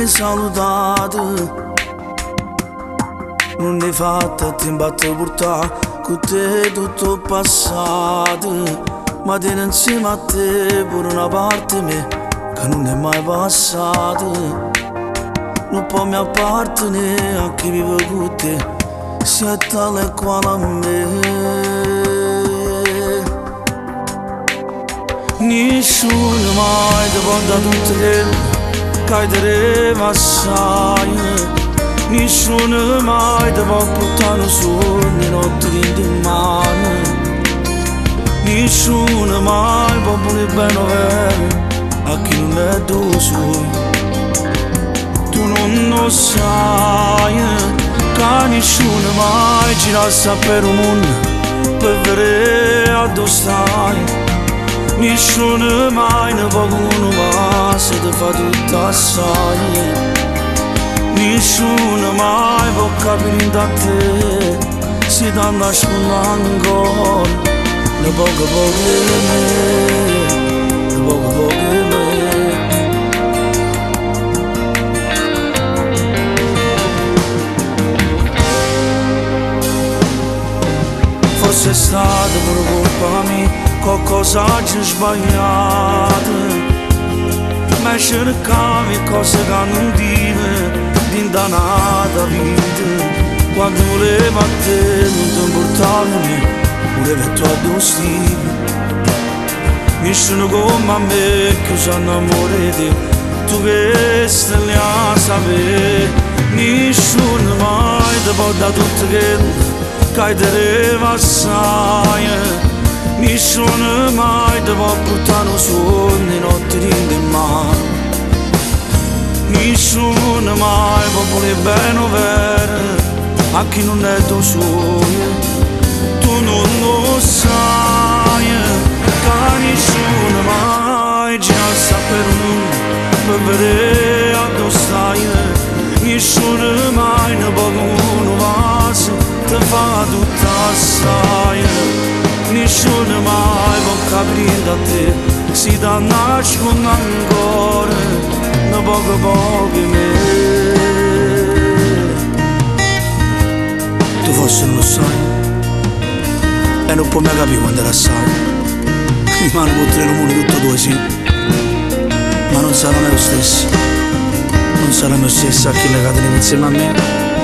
salutato. Non ne fatta ti imbatto portare con te tutto il passato, ma tieni insieme a te pure una parte me che non è mai passata. Non può mi appartenere a chi vive con te, sia tale e quale a me. Nessuno mai ti può dare tutto quello che hai te assai. Nessuno mai ti può portare un sogno notte in mano. Nessuno mai può pure bene vero a chi non è tuo suo. Tu non lo sai che nessuno mai gira per un mondo per vedere a dove stai. Nessuno mai ne può conoscere se ti fa tutto assai. Nessuno mai può capire da te se ti nascondo ancora. Ne poco di me, ne poco di me. Forse è stato per colpa mia qualcosa di sbagliato, ma cercavi cose che non dive d'indannata vita. Quando volevo a te non ti importavi, volevo il tuo addostivo. Nessuno come a me che si innamora di tu che stai lì a sapere. Nessuno mai ti può dare tutto quello che hai te assai. Nessuno mai ti può portare un sogno notte in mano. Nessuno mai può pure bene vero a chi non è tuo suo. Tu non lo sai che nessuno mai gira per un mondo per vedere a dove stai. Nessuno mai ne può conoscere, ti fa tutto assai. Nessuno mai può capire da te se ti nascondo ancora. Ne poco me. Tu forse non lo sai e non puoi mai capire quando era assai. Rimane oltre il mondo tutto due sì, ma non sarà mai lo stesso. Non sarà mai lo stesso a chi le catene insieme a me.